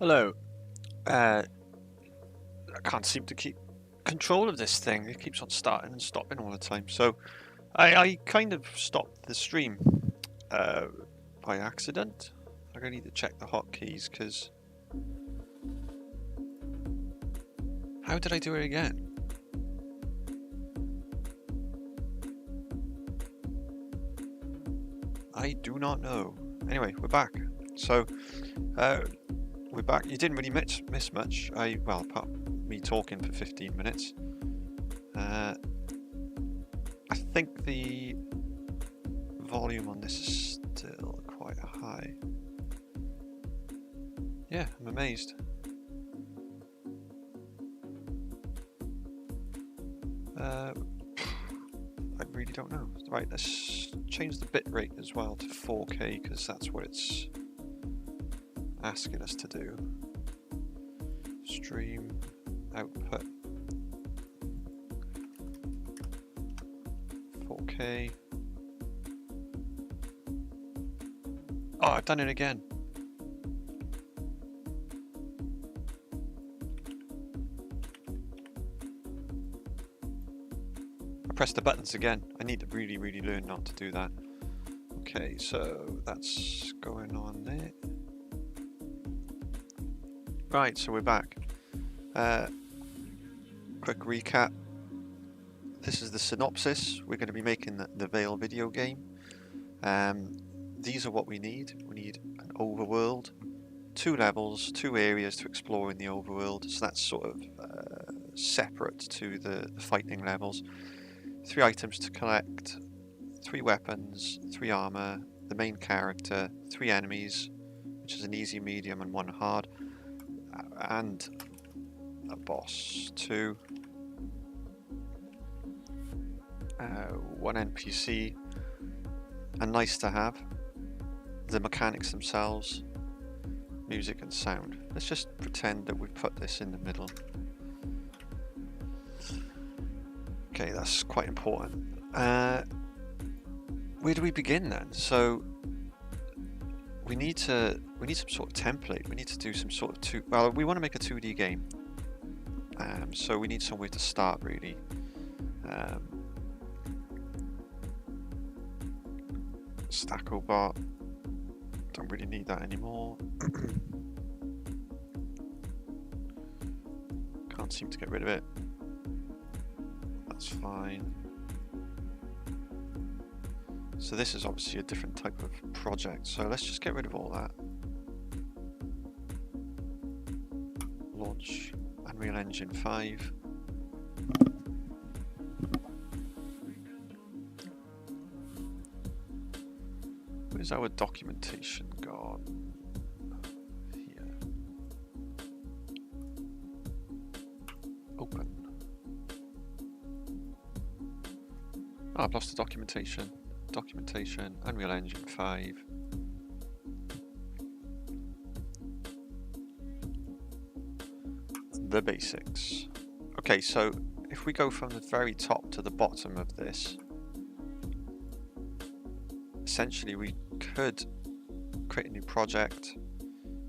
Hello. Uh, I can't seem to keep control of this thing. It keeps on starting and stopping all the time. So I kind of stopped the stream uh, by accident. I'm going to need to check the hotkeys because... How did I do it again? I do not know. Anyway, we're back. So we're back. You didn't really miss much. Well, apart from me talking for 15 minutes. I think the volume on this is still quite high. Yeah, I'm amazed. I really don't know. Right, let's change the bit rate as well to 4K because that's what it's asking us to do. Stream output 4K. Oh, I've done it again. I pressed the buttons again. I need to really learn not to do that. Okay, so that's going on there. Right, so we're back. Quick recap. This is the synopsis. We're going to be making the Vale video game. These are what we need. We need an overworld, 2 levels, 2 areas to explore in the overworld. So that's sort of separate to the fighting levels. 3 items to collect, 3 weapons, 3 armor, the main character, 3 enemies, which is an easy, medium, and 1 hard, and a boss, 2. 1 NPC, and nice to have. The mechanics themselves, music and sound. Let's just pretend that we've put this in the middle. Okay, that's quite important. Where do we begin then? So we need some sort of template. We need to do some sort of well, we want to make a 2D game. So we need somewhere to start really. Stackobot. Don't really need that anymore. Can't seem to get rid of it. That's fine. So this is obviously a different type of project. So let's just get rid of all that. Launch Unreal Engine 5. Where's our documentation gone? Here. Open. Oh, I've lost the documentation. Documentation, Unreal Engine 5. The basics. Okay, so if we go from the very top to the bottom of this, essentially we could create a new project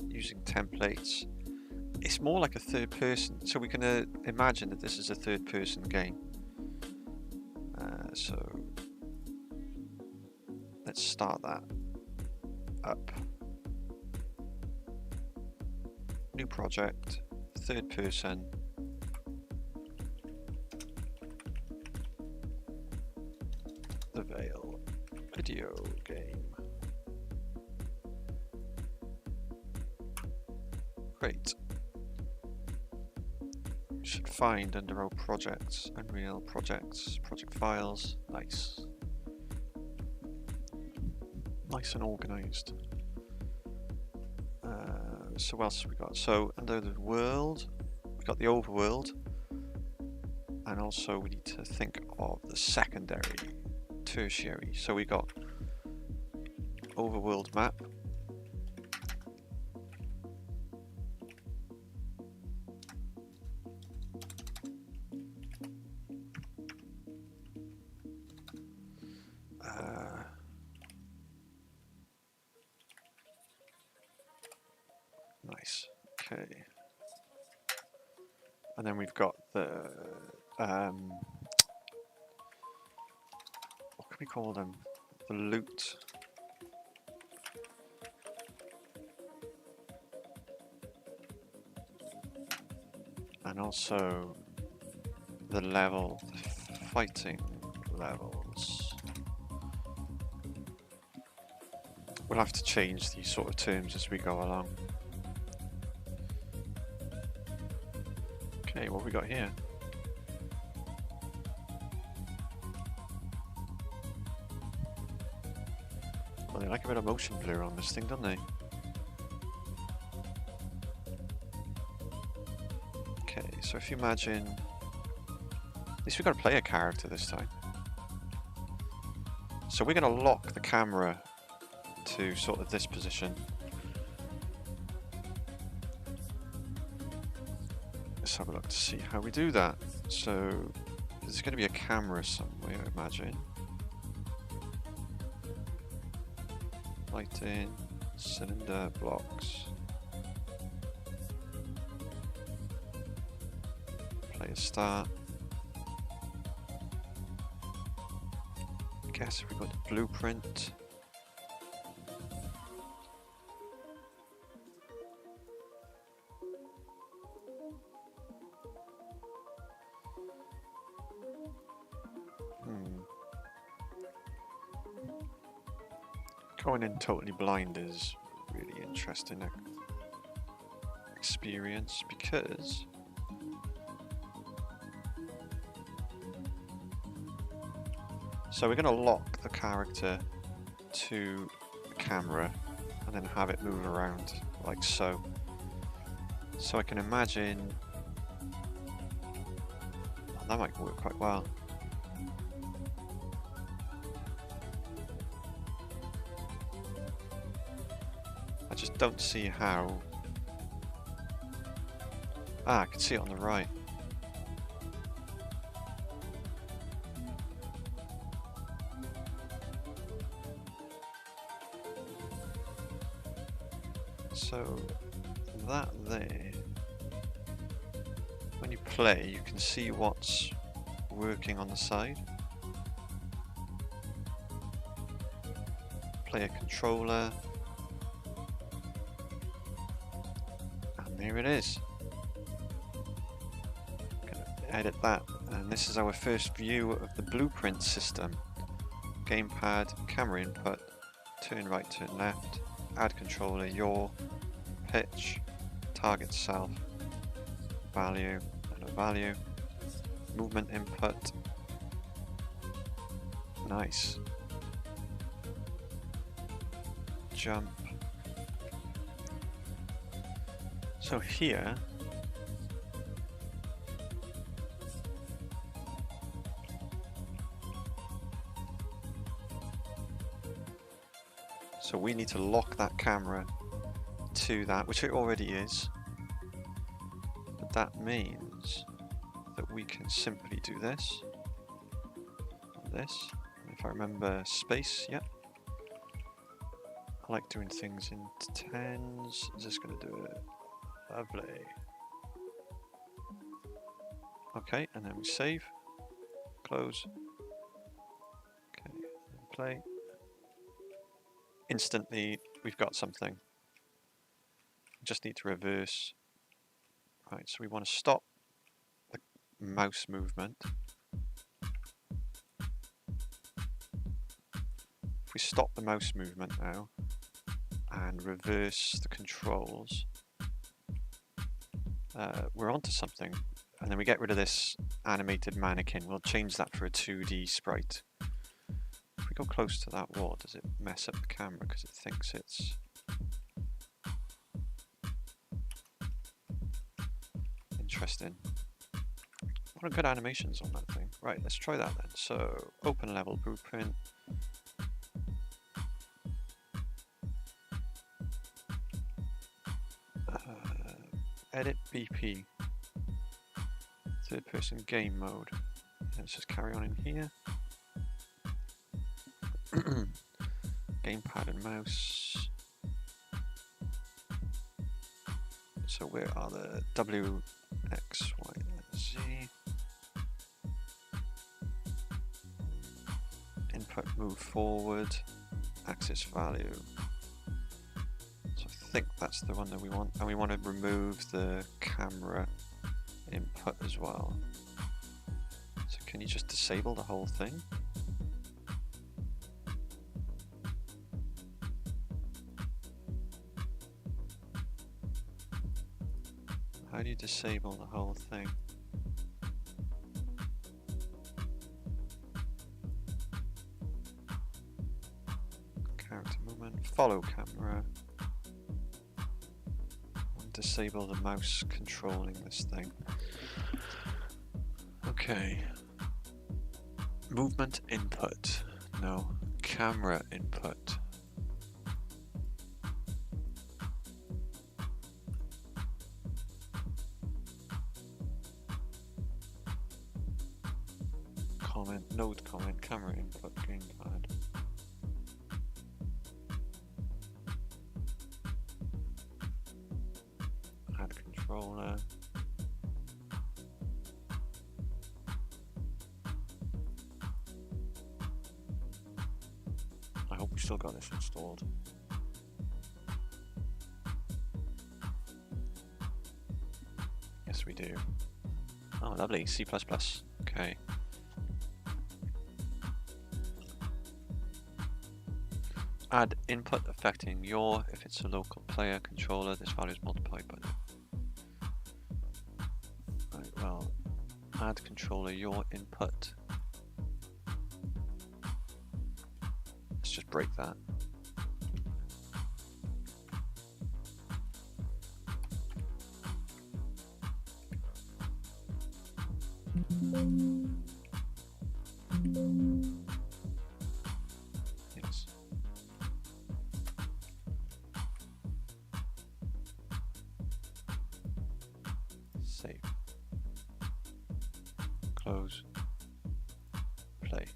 using templates. It's more like a third person, so we can imagine that this is a third person game. So let's start that up. New project, third person. The Vale video game. Great. You should find under our projects, Unreal projects, project files. Nice. Nice and organized. So what else have we got? So under the world, we've got the overworld, and also we need to think of the secondary, tertiary. So we got overworld map. Nice. Okay. And then we've got the what can we call them? The loot. And also the level, the fighting levels. We'll have to change these sort of terms as we go along. Okay, what have we got here? Well, they like a bit of motion blur on this thing, don't they? Okay, so if you imagine... At least we've got to play a character this time. So we're going to lock the camera to sort of this position. Let's have a look to see how we do that. So there's going to be a camera somewhere, I imagine. Lighting, cylinder, blocks. Player start. Guess if we've got the blueprint. Going in totally blind is really interesting experience because so we're going to lock the character to the camera and then have it move around like so. So I can imagine that might work quite well. I just don't see how. Ah, I can see it on the right. So that there, when you play, you can see what's working on the side. Player controller. And there it is. Gonna edit that. And this is our first view of the blueprint system. Gamepad, camera input, turn right, turn left, add controller, yaw, pitch, target self, value, and a value, movement input. Nice. Jump. So here, so we need to lock that camera to that, which it already is. But that means that we can simply do this, this. And if I remember space, yeah. I like doing things in tens. Is this going to do it? Lovely. Okay, and then we save, close. Okay, and play. Instantly, we've got something. Just need to reverse. Right, so we want to stop the mouse movement. If we stop the mouse movement now and reverse the controls, we're onto something. And then we get rid of this animated mannequin. We'll change that for a 2D sprite. If we go close to that wall, does it mess up the camera because it thinks it's... Interesting. What are good animations on that thing? Right, let's try that then. So, open level blueprint. Edit BP. Third person game mode. Let's just carry on in here. Gamepad and mouse. So where are the W, X, Y, and Z? Input move forward, axis value. So I think that's the one that we want, and we want to remove the camera input as well. So can you just disable the whole thing? How do you disable the whole thing? Character movement, follow camera. And disable the mouse controlling this thing. Okay. Movement input. No. Camera input. Comment, node comment, camera input, gamepad. Add controller. I hope we still got this installed. Yes, we do. Oh, lovely. C++. Okay. Add input affecting your, if it's a local player controller, this value is multiplied by the... Right, well, add controller your input. Let's just break that. Yes. Save. Close. Play.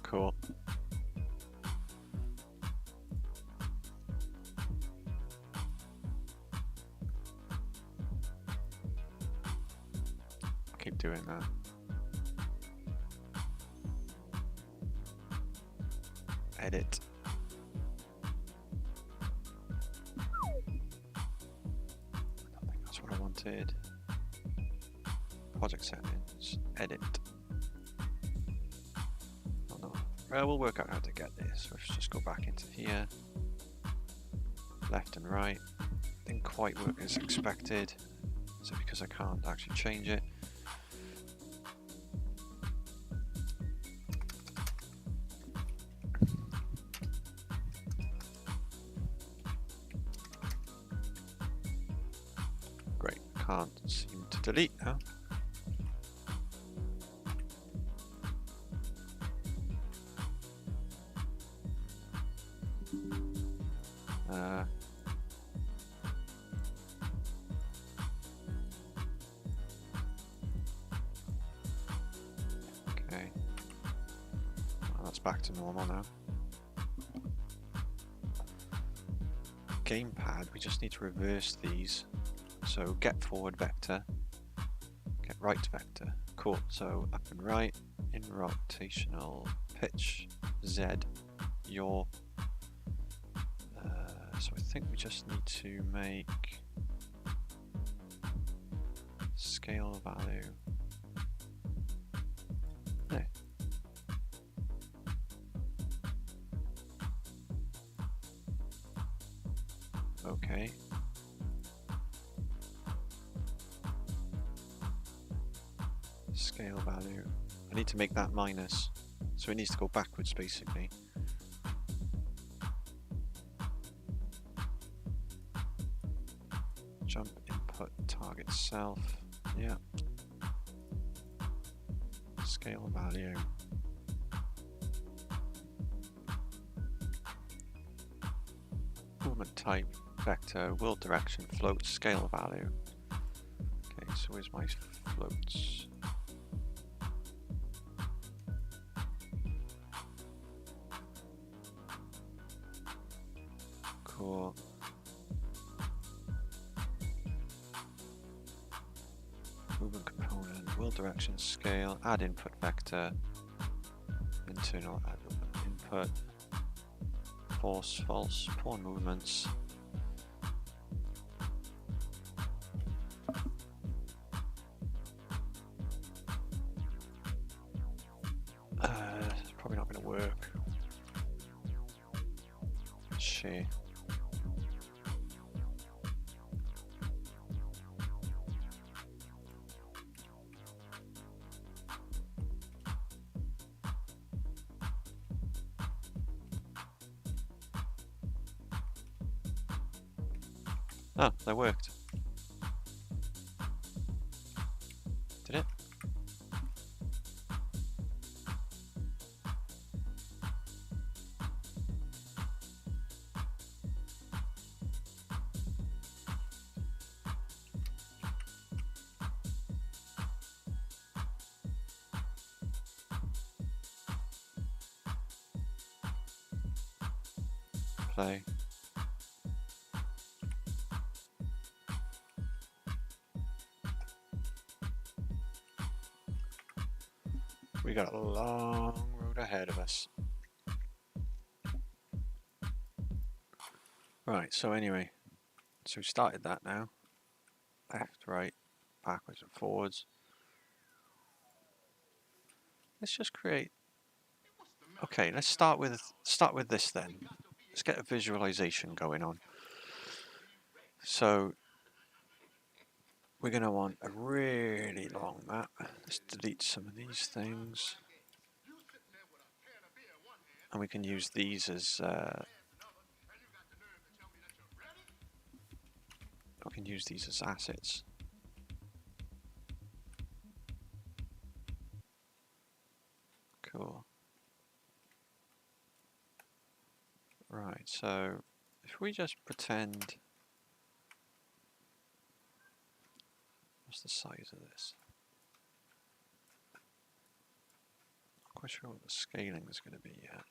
Cool. Keep doing that. Edit. I don't think that's what I wanted. Project settings. Edit. Oh no. Well, we'll work out how to get this. Let's just go back into here. Left and right. Didn't quite work as expected. Is it because I can't actually change it? Great, can't seem to delete now. Okay. Well, that's back to normal now. Gamepad, we just need to reverse these. So get forward vector, get right vector. Cool, so up and right, in rotational pitch, Z, yaw. So I think we just need to make scale value. There. Okay. Scale value. I need to make that minus, so it needs to go backwards basically. Jump input target self. Yeah. Scale value. Movement type vector, world direction, float, scale value. Okay, so where's my floats? Cool. Movement component, wheel direction, scale, add input vector, internal add input, force, false, pawn movements. It's probably not going to work. Shit. Oh, that worked. Did it? Play. We got a long road ahead of us. Right, so anyway, so we started that now. Left, right, backwards and forwards. Let's just create. Okay, let's start with this then. Let's get a visualization going on. So we're going to want a really long map. Let's delete some of these things. And we can use these as assets. Cool. Right, so if we just pretend, what's the size of this? Not quite sure what the scaling is going to be yet.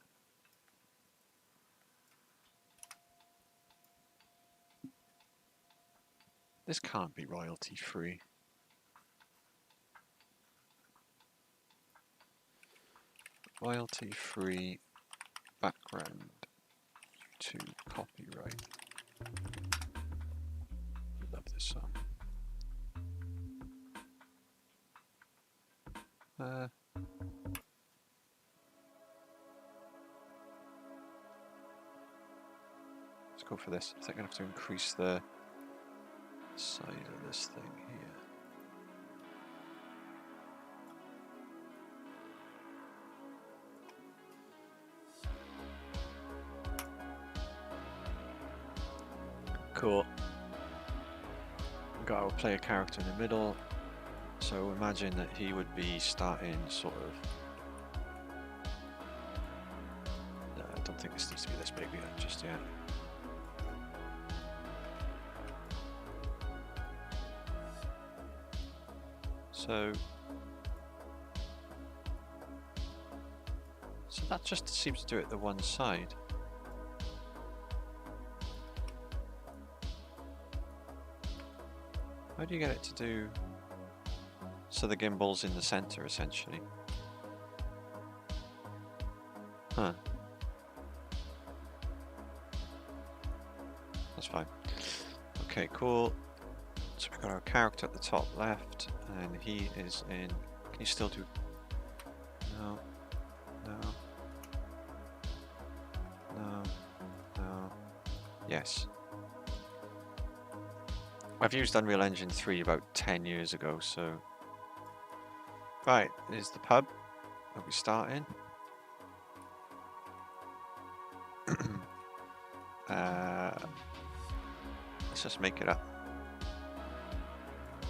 This can't be royalty free. Royalty free background to copyright. Love this song. Let's go for this. I think I'm going to have to increase the size of this thing here. Cool. We've got our player character in the middle. So imagine that he would be starting sort of... No, I don't think this needs to be this big yet, just yet. So that just seems to do it the one side. How do you get it to do so the gimbal's in the center essentially? Huh. That's fine. Okay, cool. So we've got our character at the top left, and he is in. Can you still do? No. No. No. No. Yes. I've used Unreal Engine 3 about 10 years ago, so... Right, here's the pub that we start in. Let's just make it up.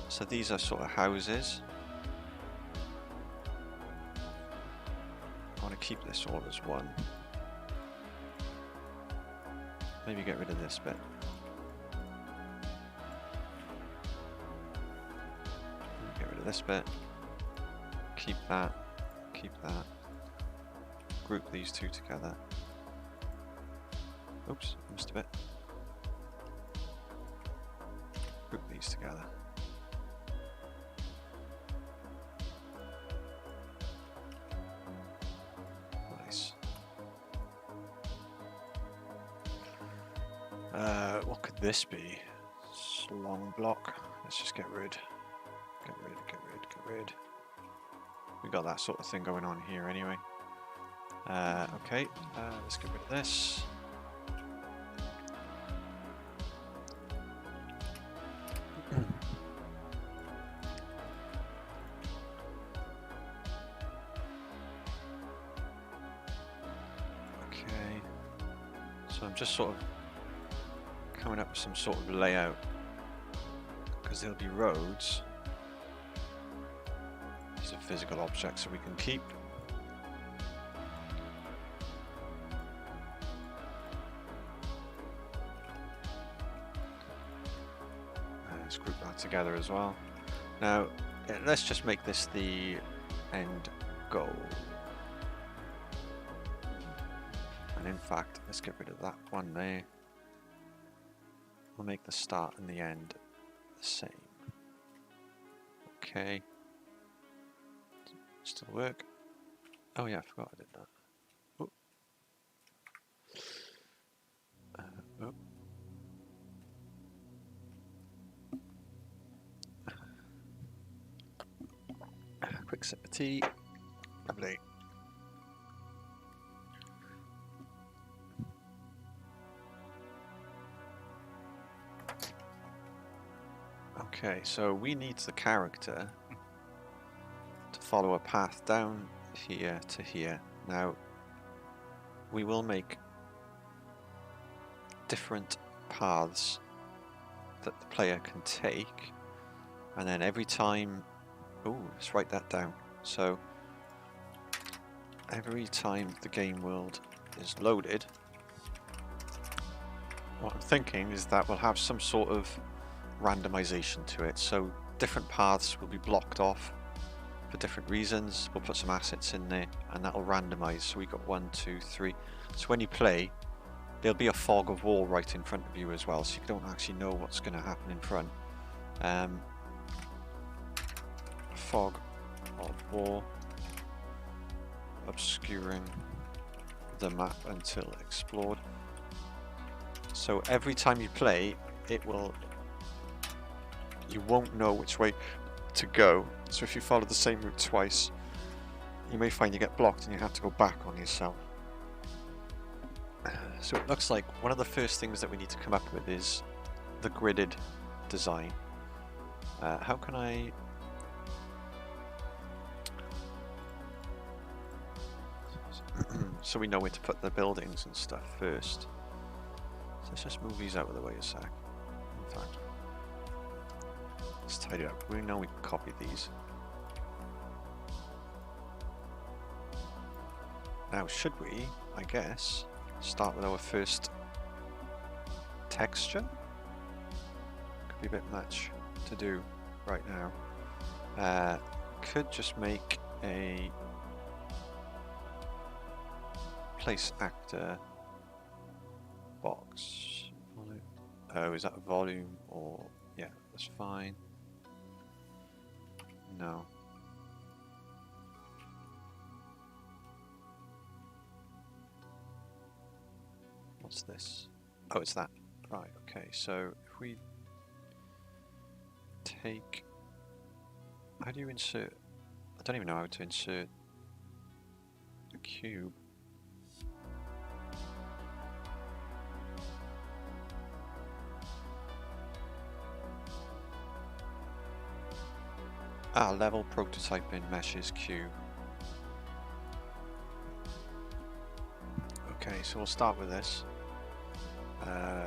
So these are sort of houses. I want to keep this all as one. Maybe get rid of this bit. This bit, keep that, group these two together. Oops, missed a bit. group these together. Nice. What could this be? Long block. Let's just get rid. Get rid, get rid, get rid. We got that sort of thing going on here anyway. Okay, let's get rid of this. Okay, so I'm just sort of coming up with some sort of layout, because there'll be roads. These are physical objects that we can keep. Let's group that together as well. Now, let's just make this the end goal. And in fact, let's get rid of that one there. We'll make the start and the end the same. Okay. Still work. Oh yeah, I forgot I did that. Oh. Oh. Quick sip of tea. Lovely. Okay, so we need the character to follow a path down here to here. Now, we will make different paths that the player can take, and then every time, oh, let's write that down. So, every time the game world is loaded, what I'm thinking is that we'll have some sort of randomization to it. So different paths will be blocked off for different reasons. We'll put some assets in there and that'll randomize. So we got 1, 2, 3. So when you play, there'll be a fog of war right in front of you as well, so you don't actually know what's going to happen in front. Fog of war obscuring the map until explored. So every time you play, you won't know which way to go. So if you follow the same route twice, you may find you get blocked and you have to go back on yourself. So it looks like one of the first things that we need to come up with is the gridded design. How can I... so we know where to put the buildings and stuff first. So let's just move these out of the way a sec. In fact, let's tidy up. We know we can copy these. Now, should we, I guess, start with our first texture? Could be a bit much to do right now. Could just make a place actor box. Oh, is that a volume or... yeah, that's fine. No. What's this? Oh, it's that. Right, okay, so if we take... how do you insert... I don't even know how to insert a cube. Ah, level prototyping meshes cube. Okay, so we'll start with this. I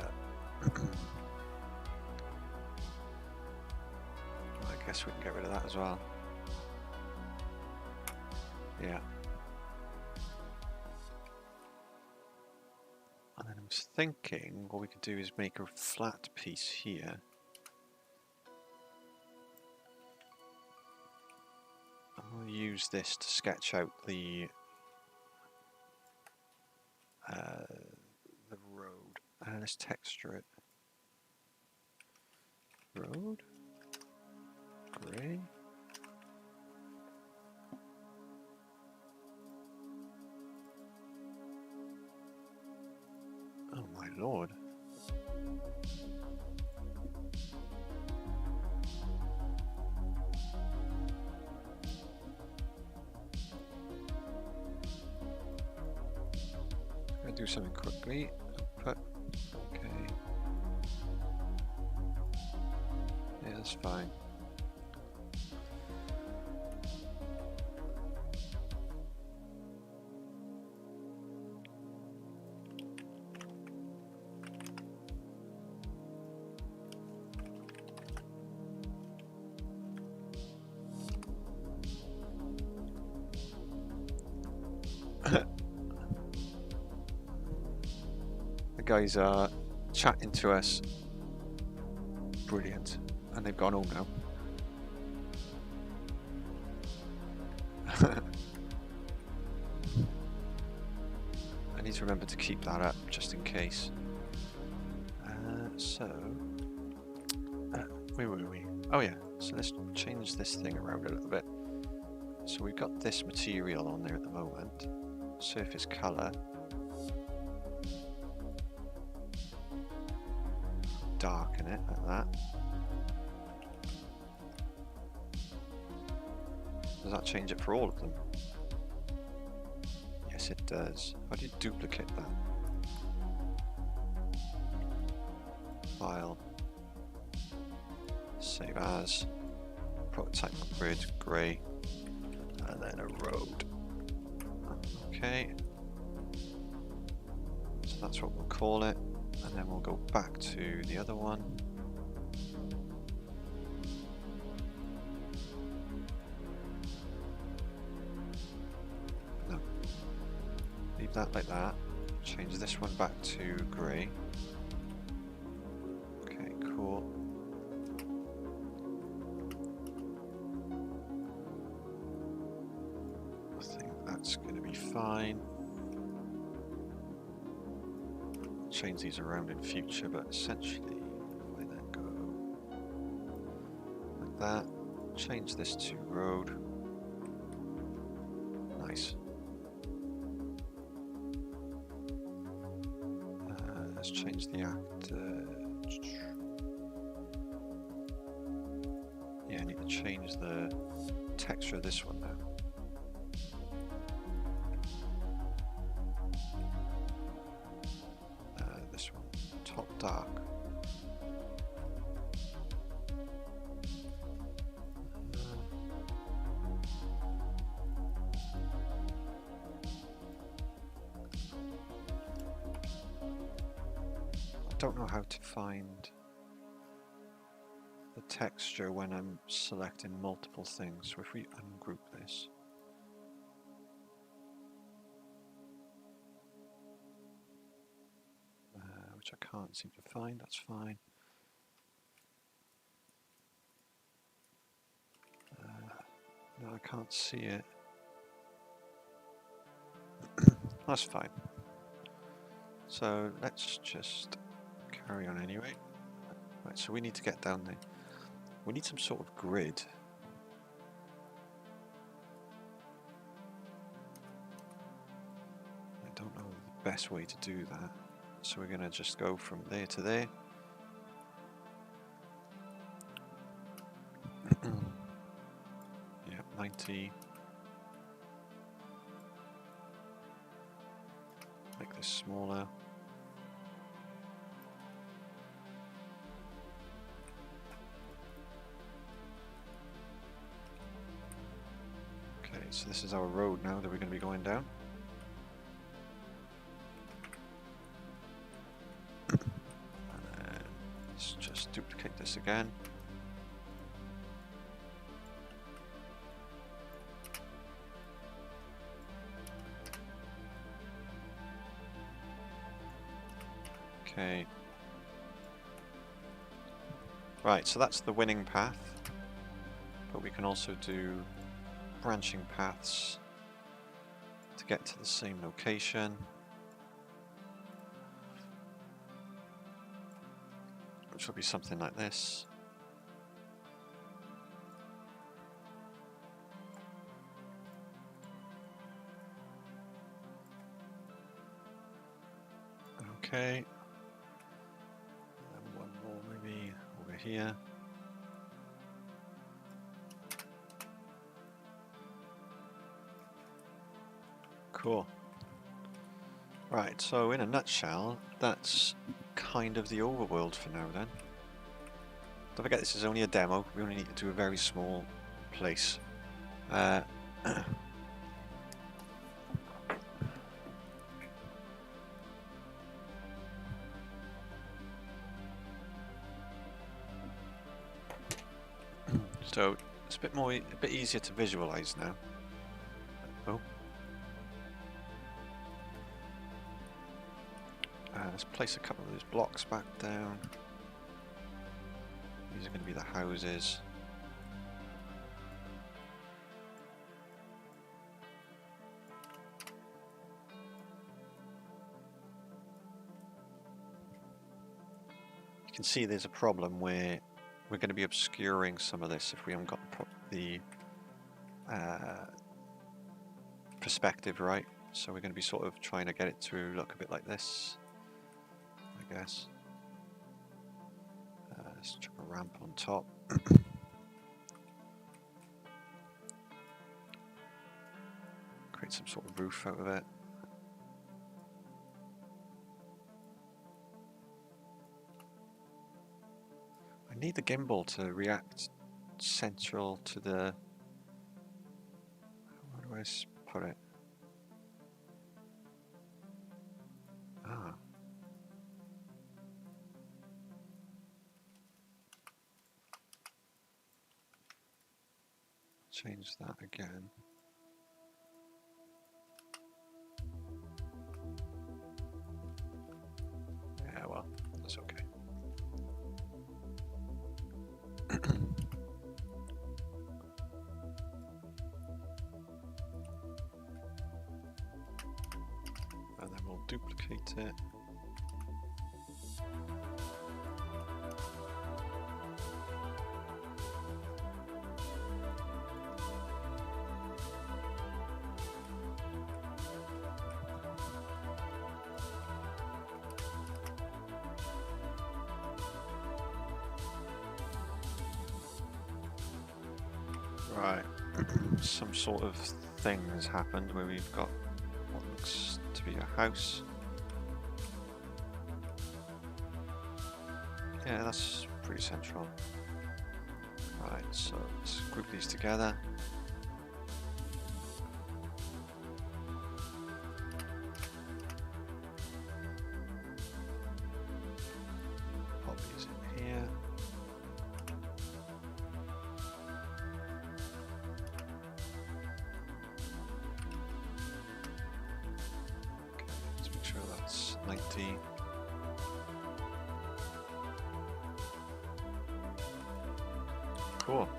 guess we can get rid of that as well. Yeah. And then I was thinking what we could do is make a flat piece here. And we'll use this to sketch out the road. Let's texture it. Road. Grey. Oh my lord. I'm gonna do something quickly. Output. Okay. Yeah, that's fine. The guys are chatting to us. Brilliant. And they've gone home now. I need to remember to keep that up just in case. Where were we? Oh yeah, so let's change this thing around a little bit. So we've got this material on there at the moment. Surface colour. Darken it like that. Does that change it for all of them? Yes, it does. How do you duplicate that? File. Save as. Prototype grid, grey. And then a road. Okay. So that's what we'll call it. And then we'll go back to the other one. No. Leave that like that. Change this one back to grey. Okay, cool. I think that's going to be fine. Change these around in future, but essentially, if I then go like that, change this to road. Nice. Let's change the actor. Yeah, I need to change the texture of this one now. This one, top dark. I don't know how to find the texture when I'm selecting multiple things. So if we ungroup this. Which I can't seem to find, that's fine. No, I can't see it. That's fine. So let's just carry on anyway. Right, so we need to get down there. We need some sort of grid. I don't know the best way to do that. So we're going to just go from there to there. Yeah, 90. Make this smaller. Okay, so this is our road now that we're going to be going down. Let's just duplicate this again. Okay. Right, so that's the winning path. But we can also do branching paths to get to the same location. Which will be something like this. Okay. And one more maybe over here. Cool. Right, so in a nutshell, that's kind of the overworld for now then. Don't forget this is only a demo, we only need to do a very small place. So it's a bit easier to visualize now. Oh. Let's place a couple of those blocks back down. These are going to be the houses. You can see there's a problem where we're going to be obscuring some of this if we haven't got the perspective right. So we're going to be sort of trying to get it to look a bit like this, I guess. Let's chuck a ramp on top. Create some sort of roof out of it. I need the gimbal to react central to the... Where do I put it? Ah. Change that again. Yeah, well, that's okay. And then we'll duplicate it. Right, some sort of thing has happened where we've got what looks to be a house. Yeah, that's pretty central. Right, so let's group these together. Pop these in here. Okay, let's make sure that's 90. Cool.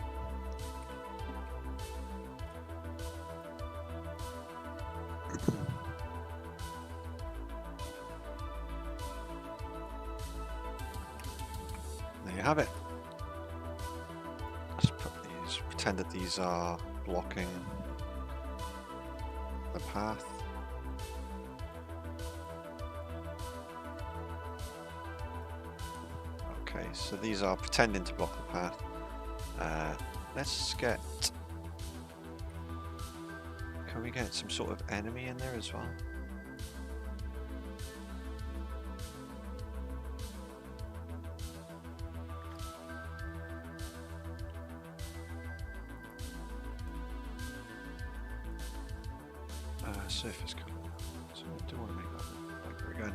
There you have it. Let's put these, pretend that these are blocking the path. Okay, so these are pretending to block the path. Let's get... Can we get some sort of enemy in there as well? Surface colour. So I do want to make that lighter again.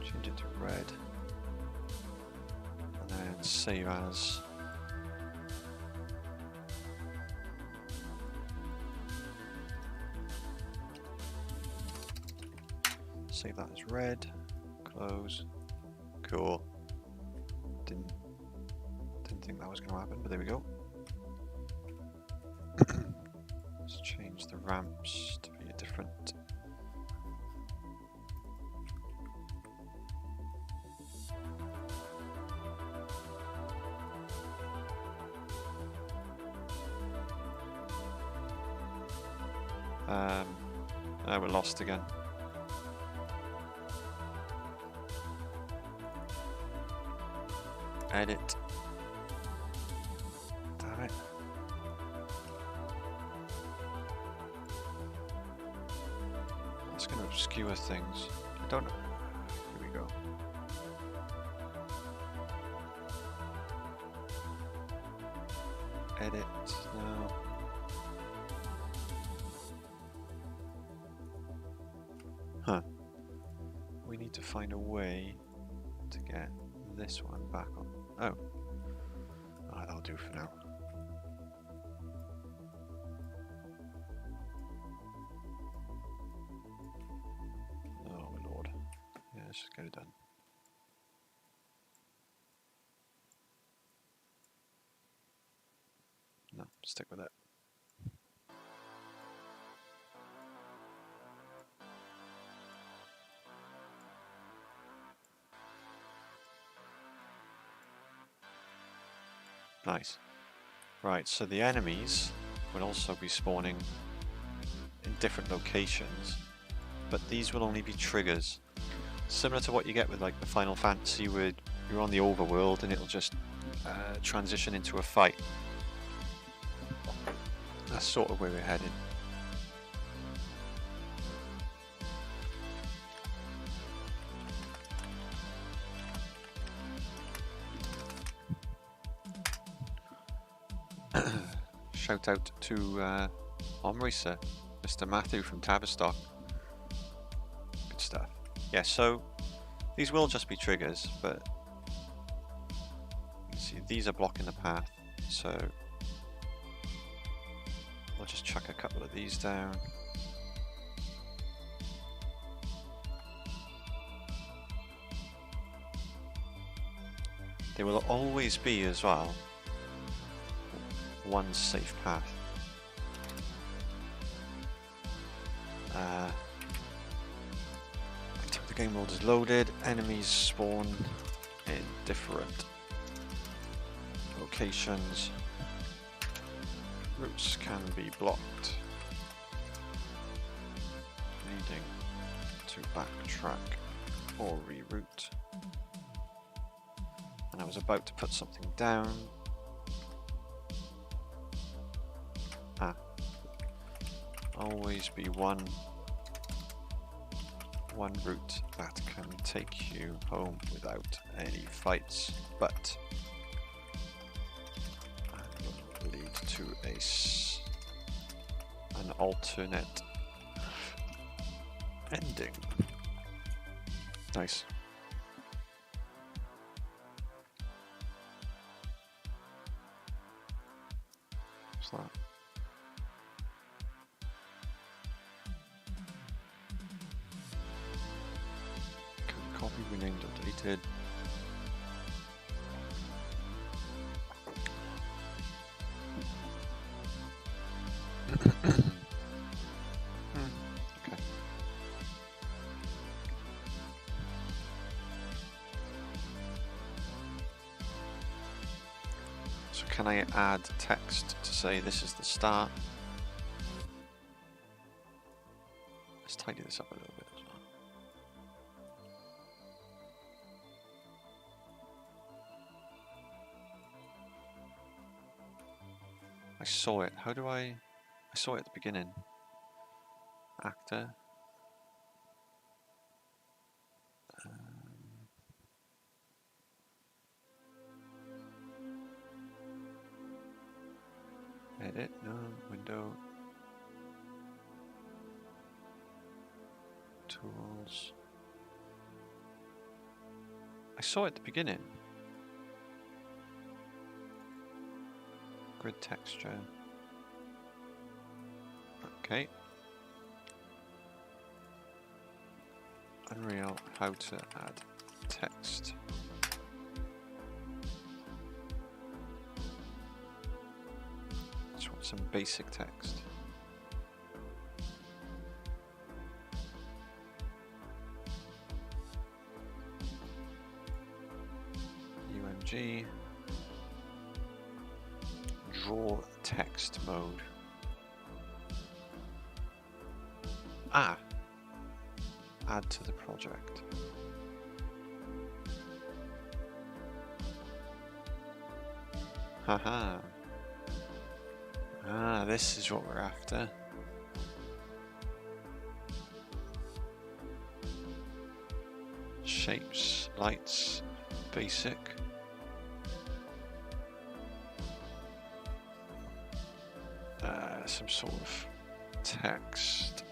Change it to red. And then save as. Save that as red. Close. Cool. Didn't think that was going to happen, but there we go. Let's change the ramps to be a different. We're lost again. Edit. Damn it. That's going to obscure things. I don't know. Here we go. Edit. No. Huh. We need to find a way to get this one back on. Oh. Ah, that'll do for now. Oh my lord. Yeah, let's just get it done. No, stick with it. Nice. Right, so the enemies will also be spawning in different locations, but these will only be triggers. Similar to what you get with like the Final Fantasy, where you're on the overworld and it'll just transition into a fight. That's sort of where we're heading. Shout out to Omrisa, Mr. Matthew from Tavistock. Good stuff. Yeah, so these will just be triggers, but you can see these are blocking the path, so we'll just chuck a couple of these down. There will always be as well one safe path. Until the game mode is loaded, enemies spawn in different locations. Routes can be blocked, needing to backtrack or reroute. And I was about to put something down. Always be one route that can take you home without any fights, but will lead to an alternate ending. Nice. What's that? Copy, renamed, updated. Okay. So can I add text to say this is the start? Let's tidy this up a little bit as well. I saw it. How do I saw it at the beginning. Actor. Edit, no, window. Tools. I saw it at the beginning. Grid texture. Okay. Unreal, how to add text. Just want some basic text. UMG. Draw text mode. Ah! Add to the project. Haha. Ah, this is what we're after. Shapes, lights, basic. Some sort of text.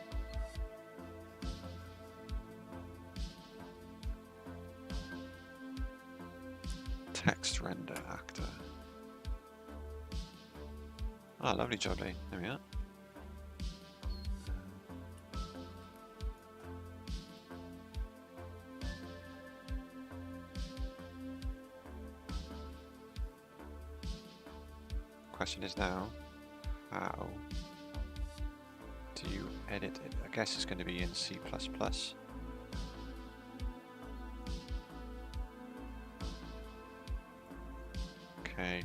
Text render actor. Ah, lovely jubbly. There we are. Question is now, how do you edit it? I guess it's going to be in C++. Okay.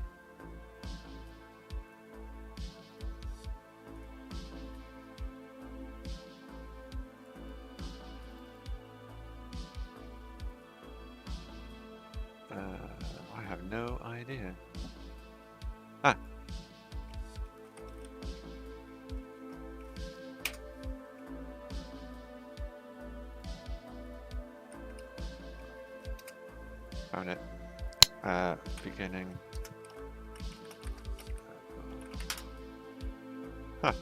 I have no idea. Ah. Found it. Beginning. Huh.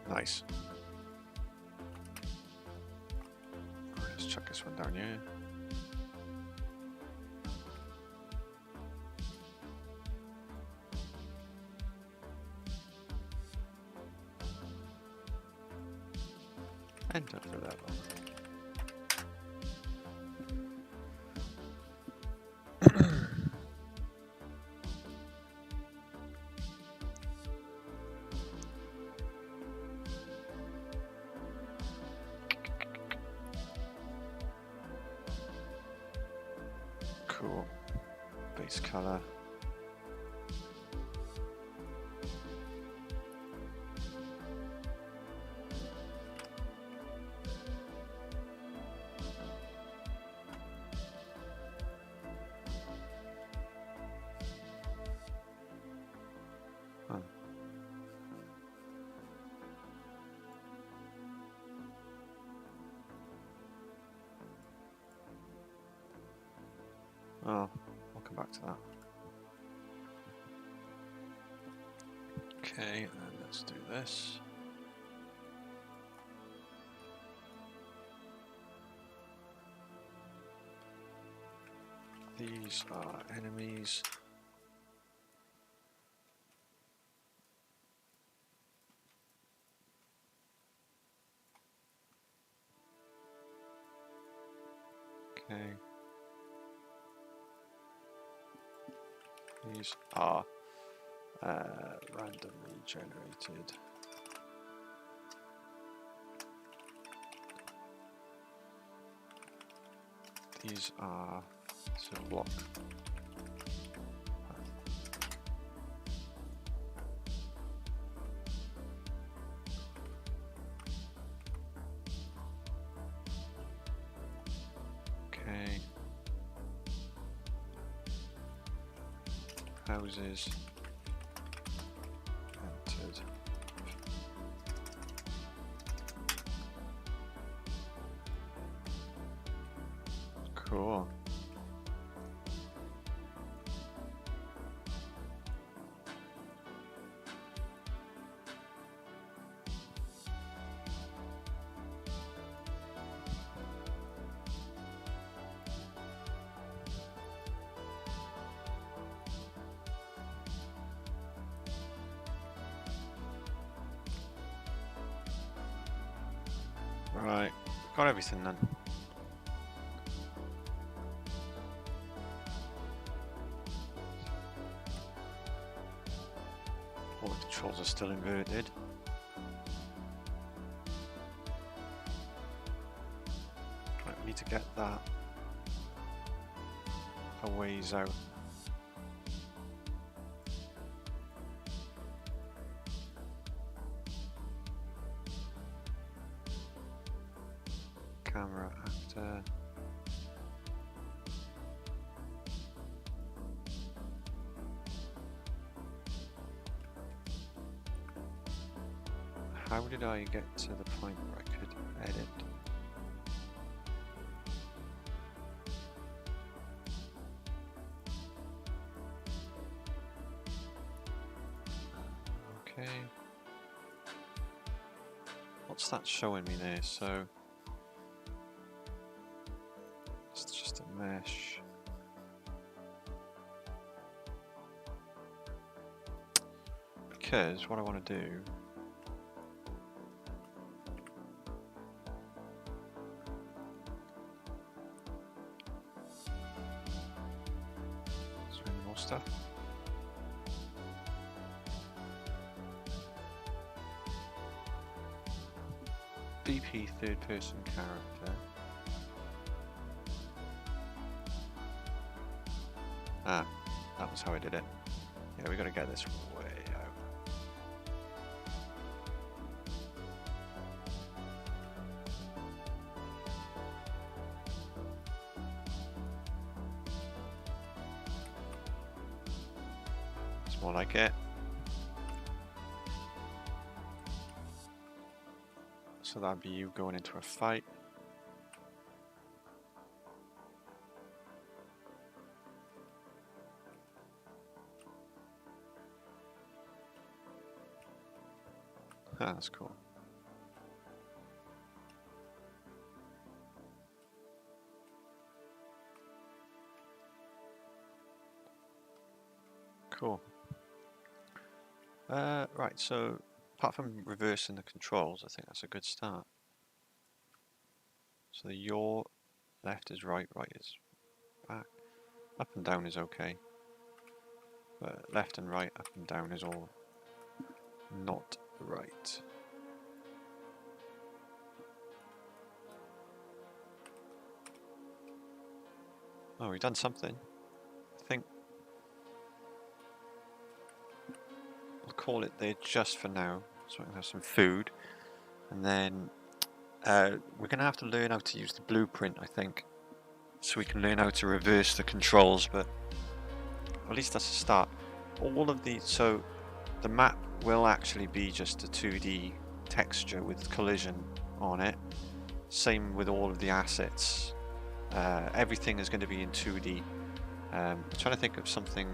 Nice. Let's chuck this one down here. End of the level. Cool. Base color. Oh, I'll come back to that. Okay, and then let's do this. These are enemies. Okay. These are randomly generated. These are some block. Okay. Houses entered. Cool. Right, got everything then. All the controls are still inverted. Right, we need to get that a ways out. Camera after. How did I get to the point where I could edit? Okay. What's that showing me there? So it's just a mesh. Because what I want to do is there any more stuff? BP third person character. Ah, that was how I did it. Yeah, we gotta get this way out. It's more like it. So that'd be you going into a fight. Ah, that's cool. Cool. Right, so apart from reversing the controls, I think that's a good start. So your left is right, right is back. Up and down is okay. But left and right, up and down is all not right. Oh, we've done something. I think we'll call it there just for now, so I can have some food. And then we're going to have to learn how to use the blueprint, I think, so we can learn how to reverse the controls, but at least that's a start. All of these, so the map will actually be just a 2D texture with collision on it. Same with all of the assets. Everything is going to be in 2D. I'm trying to think of something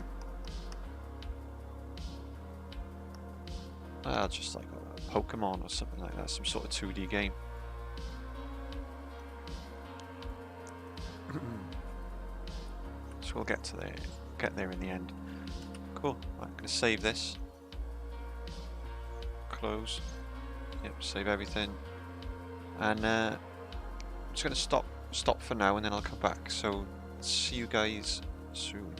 just like a Pokemon or something like that, some sort of 2D game. So we'll get there in the end. Cool. Right, I'm going to save this. Close. Yep, save everything. And I'm just going to stop for now, and then I'll come back. So see you guys soon.